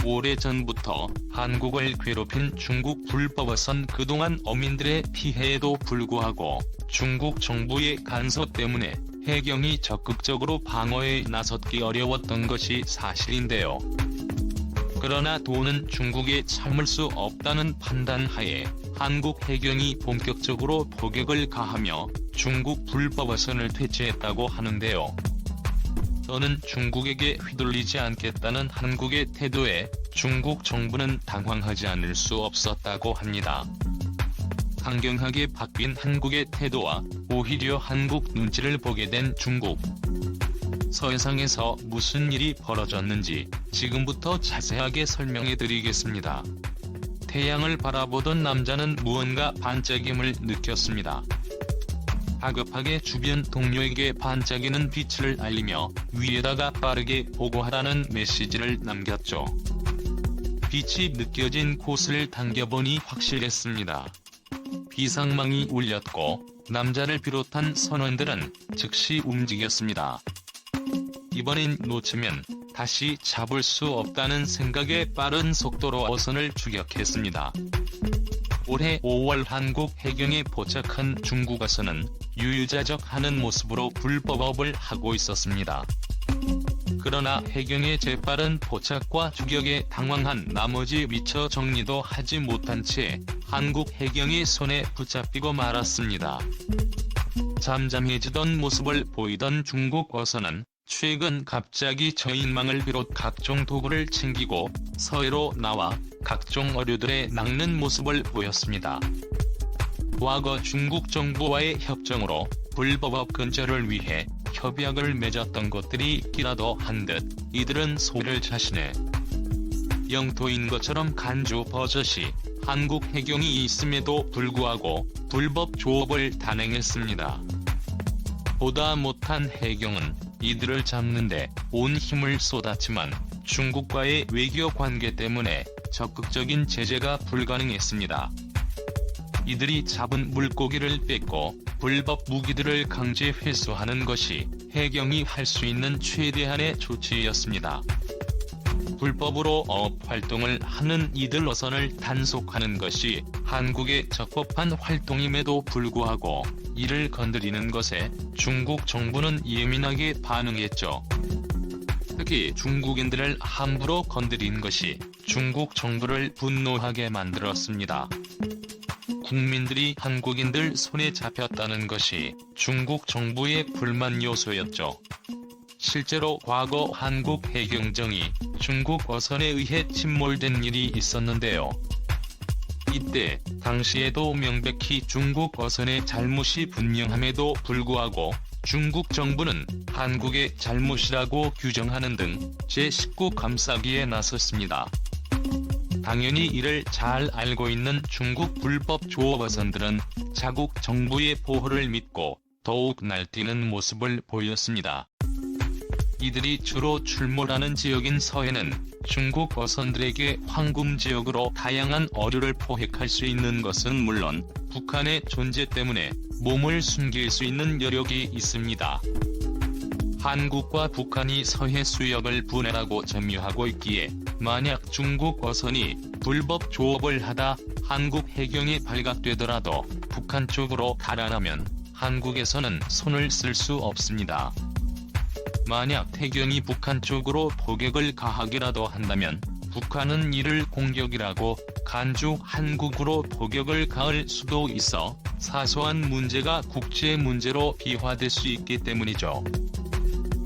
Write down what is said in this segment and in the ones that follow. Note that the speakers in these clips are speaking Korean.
오래전부터 한국을 괴롭힌 중국 불법어선 그동안 어민들의 피해에도 불구하고 중국 정부의 간섭 때문에 해경이 적극적으로 방어에 나섰기 어려웠던 것이 사실인데요. 그러나 도는 중국에 참을 수 없다는 판단하에 한국 해경이 본격적으로 포격을 가하며 중국 불법어선을 퇴치했다고 하는데요. 더는 중국에게 휘둘리지 않겠다는 한국의 태도에 중국 정부는 당황하지 않을 수 없었다고 합니다. 강경하게 바뀐 한국의 태도와 오히려 한국 눈치를 보게 된 중국. 서해상에서 무슨 일이 벌어졌는지 지금부터 자세하게 설명해드리겠습니다. 태양을 바라보던 남자는 무언가 반짝임을 느꼈습니다. 다급하게 주변 동료에게 반짝이는 빛을 알리며 위에다가 빠르게 보고하라는 메시지를 남겼죠. 빛이 느껴진 곳을 당겨보니 확실했습니다. 비상망이 울렸고 남자를 비롯한 선원들은 즉시 움직였습니다. 이번엔 놓치면 다시 잡을 수 없다는 생각에 빠른 속도로 어선을 추격했습니다. 올해 5월 한국 해경에 포착한 중국 어선은 유유자적하는 모습으로 불법업을 하고 있었습니다. 그러나 해경의 재빠른 포착과 추격에 당황한 나머지 미처 정리도 하지 못한 채 한국 해경의 손에 붙잡히고 말았습니다. 잠잠해지던 모습을 보이던 중국 어선은 최근 갑자기 저인망을 비롯 각종 도구를 챙기고 서해로 나와 각종 어류들에 낚는 모습을 보였습니다. 과거 중국 정부와의 협정으로 불법업 근절을 위해 협약을 맺었던 것들이 있기라도 한 듯 이들은 소를 자신의 영토인 것처럼 간주 버젓이 한국 해경이 있음에도 불구하고 불법 조업을 단행했습니다. 보다 못한 해경은 이들을 잡는데 온 힘을 쏟았지만 중국과의 외교 관계 때문에 적극적인 제재가 불가능했습니다. 이들이 잡은 물고기를 뺏고 불법 무기들을 강제 회수하는 것이 해경이 할 수 있는 최대한의 조치였습니다. 불법으로 어업 활동을 하는 이들 어선을 단속하는 것이 한국의 적법한 활동임에도 불구하고 이를 건드리는 것에 중국 정부는 예민하게 반응했죠. 특히 중국인들을 함부로 건드린 것이 중국 정부를 분노하게 만들었습니다. 국민들이 한국인들 손에 잡혔다는 것이 중국 정부의 불만 요소였죠. 실제로 과거 한국 해경정이 중국 어선에 의해 침몰된 일이 있었는데요. 이때 당시에도 명백히 중국 어선의 잘못이 분명함에도 불구하고 중국 정부는 한국의 잘못이라고 규정하는 등 제19 감싸기에 나섰습니다. 당연히 이를 잘 알고 있는 중국 불법 조업 어선들은 자국 정부의 보호를 믿고 더욱 날뛰는 모습을 보였습니다. 이들이 주로 출몰하는 지역인 서해는 중국 어선들에게 황금 지역으로 다양한 어류를 포획할 수 있는 것은 물론 북한의 존재 때문에 몸을 숨길 수 있는 여력이 있습니다. 한국과 북한이 서해 수역을 분할하고 점유하고 있기에 만약 중국 어선이 불법 조업을 하다 한국 해경에 발각되더라도 북한 쪽으로 달아나면 한국에서는 손을 쓸 수 없습니다. 만약 해경이 북한 쪽으로 포격을 가하기라도 한다면 북한은 이를 공격이라고 간주 한국으로 포격을 가할 수도 있어 사소한 문제가 국제 문제로 비화될 수 있기 때문이죠.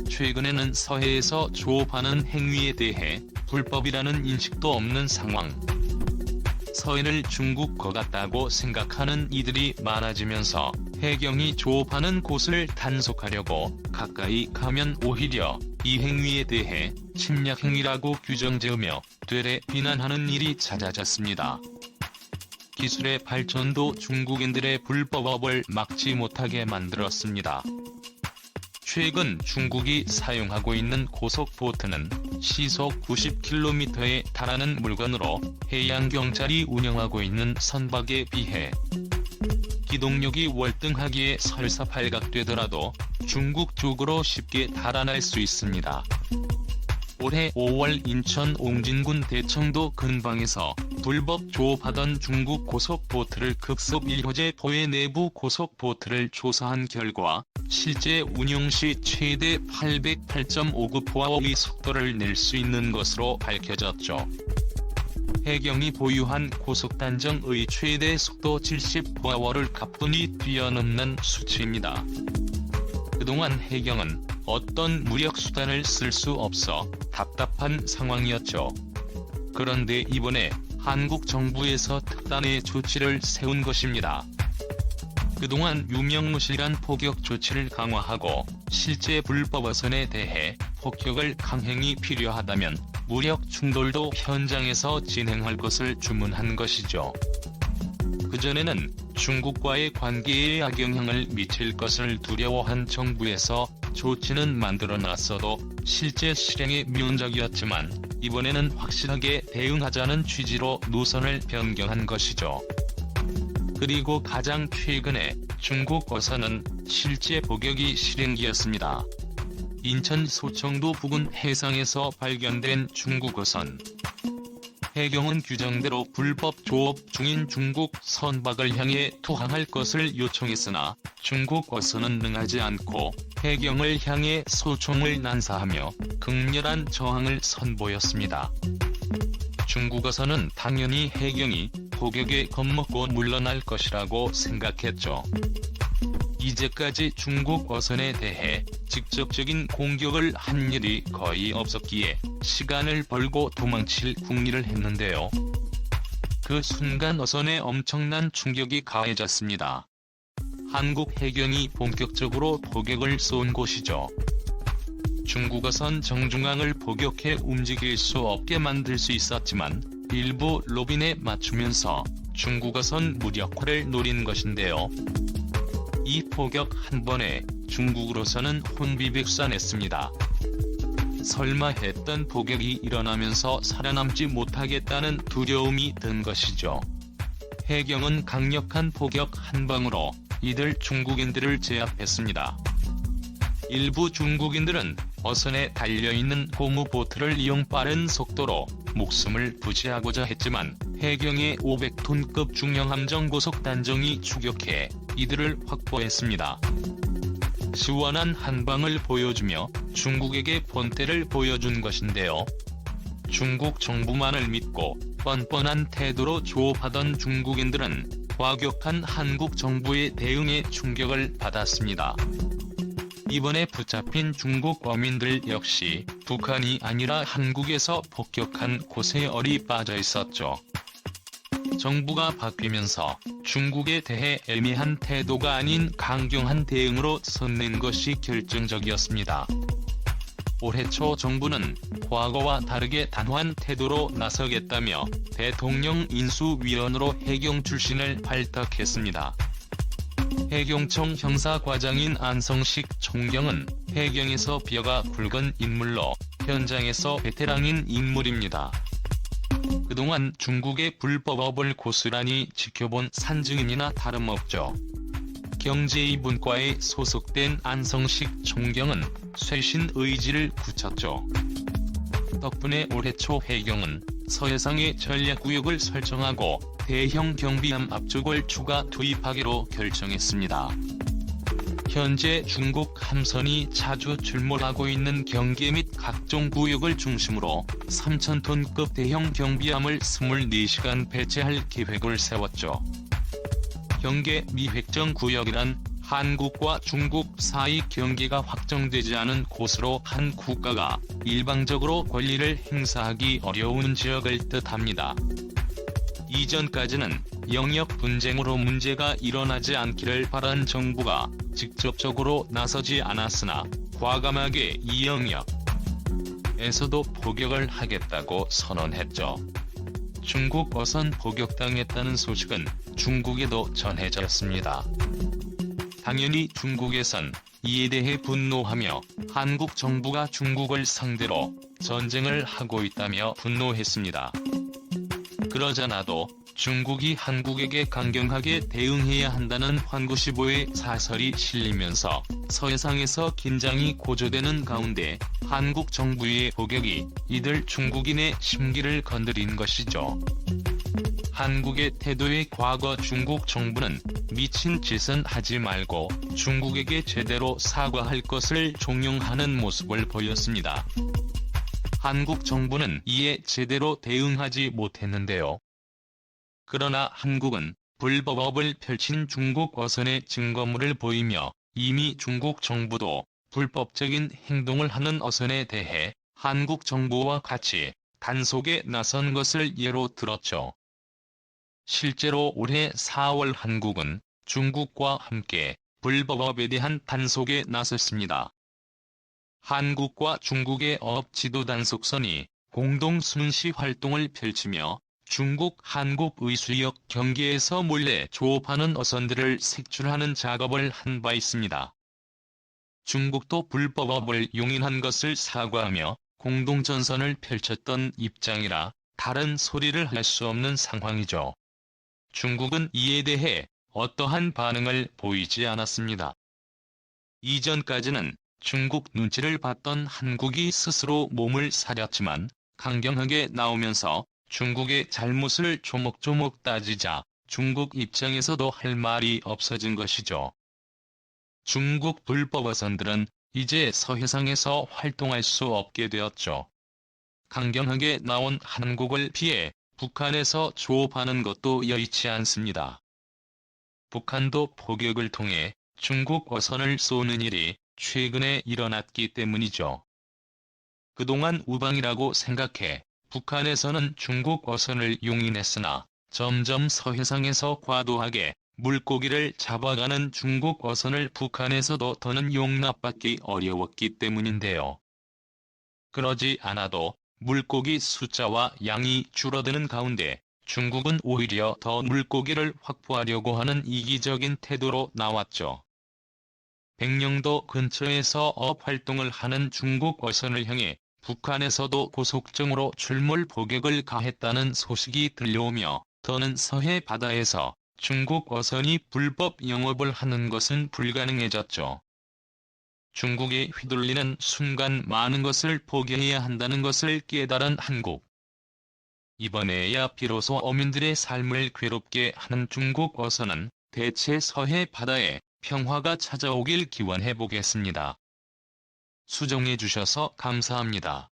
최근에는 서해에서 조업하는 행위에 대해 불법이라는 인식도 없는 상황. 서해를 중국 거 같다고 생각하는 이들이 많아지면서 해경이 조업하는 곳을 단속하려고 가까이 가면 오히려 이 행위에 대해 침략 행위라고 규정지으며 되레 비난하는 일이 잦아졌습니다. 기술의 발전도 중국인들의 불법업을 막지 못하게 만들었습니다. 최근 중국이 사용하고 있는 고속보트는 시속 90km에 달하는 물건으로 해양경찰이 운영하고 있는 선박에 비해 기동력이 월등하기에 설사 발각되더라도 중국 쪽으로 쉽게 달아날 수 있습니다. 올해 5월 인천 옹진군 대청도 근방에서 불법 조업하던 중국 고속보트를 급습 1호제 포의 내부 고속보트를 조사한 결과 실제 운용 시 최대 808.5km/h의 속도를 낼 수 있는 것으로 밝혀졌죠. 해경이 보유한 고속단정의 최대 속도 70km/h를 가뿐히 뛰어넘는 수치입니다. 그동안 해경은 어떤 무력수단을 쓸 수 없어 답답한 상황이었죠. 그런데 이번에 한국 정부에서 특단의 조치를 세운 것입니다. 그동안 유명무실한 포격 조치를 강화하고 실제 불법 어선에 대해 폭격을 강행이 필요하다면 무력 충돌도 현장에서 진행할 것을 주문한 것이죠. 그전에는 중국과의 관계에 악영향을 미칠 것을 두려워한 정부에서 조치는 만들어놨어도 실제 실행에 미온적이었지만 이번에는 확실하게 대응하자는 취지로 노선을 변경한 것이죠. 그리고 가장 최근에 중국 어선은 실제 포격이 실행기였습니다. 인천 소청도 부근 해상에서 발견된 중국 어선. 해경은 규정대로 불법 조업 중인 중국 선박을 향해 투항할 것을 요청했으나 중국 어선은 응하지 않고 해경을 향해 소총을 난사하며 극렬한 저항을 선보였습니다. 중국 어선은 당연히 해경이 포격에 겁먹고 물러날 것이라고 생각했죠. 이제까지 중국 어선에 대해 직접적인 공격을 한 일이 거의 없었기에 시간을 벌고 도망칠 궁리를 했는데요. 그 순간 어선에 엄청난 충격이 가해졌습니다. 한국 해경이 본격적으로 포격을 쏜 곳이죠. 중국 어선 정중앙을 포격해 움직일 수 없게 만들 수 있었지만 일부 로빈에 맞추면서 중국 어선 무력화를 노린 것인데요. 이 포격 한 번에 중국으로서는 혼비백산했습니다. 설마 했던 포격이 일어나면서 살아남지 못하겠다는 두려움이 든 것이죠. 해경은 강력한 포격 한 방으로 이들 중국인들을 제압했습니다. 일부 중국인들은 어선에 달려있는 고무보트를 이용 빠른 속도로 목숨을 부지하고자 했지만 해경의 500톤급 중형함정 고속단정이 추격해 이들을 확보했습니다. 시원한 한방을 보여주며 중국에게 본때를 보여준 것인데요. 중국 정부만을 믿고 뻔뻔한 태도로 조업하던 중국인들은 과격한 한국 정부의 대응에 충격을 받았습니다. 이번에 붙잡힌 중국 어민들 역시 북한이 아니라 한국에서 폭격한 곳에 얼이 빠져 있었죠. 정부가 바뀌면서 중국에 대해 애매한 태도가 아닌 강경한 대응으로 선낸 것이 결정적이었습니다. 올해 초 정부는 과거와 다르게 단호한 태도로 나서겠다며 대통령 인수위원으로 해경 출신을 발탁했습니다. 해경청 형사과장인 안성식 총경은 해경에서 뼈가 굵은 인물로 현장에서 베테랑인 인물입니다. 그동안 중국의 불법업을 고스란히 지켜본 산증인이나 다름없죠. 경제2분과에 소속된 안성식 총경은 쇄신 의지를 굳혔죠. 덕분에 올해 초 해경은 서해상에 전략구역을 설정하고 대형 경비함 압축을 추가 투입하기로 결정했습니다. 현재 중국 함선이 자주 출몰하고 있는 경계 및 각종 구역을 중심으로 3,000톤급 대형 경비함을 24시간 배치할 계획을 세웠죠. 경계 미획정 구역이란 한국과 중국 사이 경계가 확정되지 않은 곳으로 한 국가가 일방적으로 권리를 행사하기 어려운 지역을 뜻합니다. 이전까지는 영역 분쟁으로 문제가 일어나지 않기를 바란 정부가 직접적으로 나서지 않았으나 과감하게 이 영역에서도 포격을 하겠다고 선언했죠. 중국 어선 포격당했다는 소식은 중국에도 전해졌습니다. 당연히 중국에선 이에 대해 분노하며 한국 정부가 중국을 상대로 전쟁을 하고 있다며 분노했습니다. 그러자 나도 중국이 한국에게 강경하게 대응해야 한다는 환구시보의 사설이 실리면서 서해상에서 긴장이 고조되는 가운데 한국 정부의 포격이 이들 중국인의 심기를 건드린 것이죠. 한국의 태도에 과거 중국 정부는 미친 짓은 하지 말고 중국에게 제대로 사과할 것을 종용하는 모습을 보였습니다. 한국 정부는 이에 제대로 대응하지 못했는데요. 그러나 한국은 불법업을 펼친 중국 어선의 증거물을 보이며 이미 중국 정부도 불법적인 행동을 하는 어선에 대해 한국 정부와 같이 단속에 나선 것을 예로 들었죠. 실제로 올해 4월 한국은 중국과 함께 불법업에 대한 단속에 나섰습니다. 한국과 중국의 어업 지도 단속선이 공동 순시 활동을 펼치며 중국 한국 의수역 경계에서 몰래 조업하는 어선들을 색출하는 작업을 한 바 있습니다. 중국도 불법업을 용인한 것을 사과하며 공동전선을 펼쳤던 입장이라 다른 소리를 할 수 없는 상황이죠. 중국은 이에 대해 어떠한 반응을 보이지 않았습니다. 이전까지는 중국 눈치를 봤던 한국이 스스로 몸을 사렸지만 강경하게 나오면서 중국의 잘못을 조목조목 따지자 중국 입장에서도 할 말이 없어진 것이죠. 중국 불법 어선들은 이제 서해상에서 활동할 수 없게 되었죠. 강경하게 나온 한국을 피해 북한에서 조업하는 것도 여의치 않습니다. 북한도 포격을 통해 중국 어선을 쏘는 일이 최근에 일어났기 때문이죠. 그동안 우방이라고 생각해 북한에서는 중국 어선을 용인했으나 점점 서해상에서 과도하게 물고기를 잡아가는 중국 어선을 북한에서도 더는 용납받기 어려웠기 때문인데요. 그러지 않아도 물고기 숫자와 양이 줄어드는 가운데 중국은 오히려 더 물고기를 확보하려고 하는 이기적인 태도로 나왔죠. 백령도 근처에서 어업활동을 하는 중국 어선을 향해 북한에서도 고속정으로 출몰 포격을 가했다는 소식이 들려오며 더는 서해 바다에서 중국 어선이 불법 영업을 하는 것은 불가능해졌죠. 중국에 휘둘리는 순간 많은 것을 포기해야 한다는 것을 깨달은 한국. 이번에야 비로소 어민들의 삶을 괴롭게 하는 중국 어선은 대체 서해 바다에 평화가 찾아오길 기원해 보겠습니다. 수정해 주셔서 감사합니다.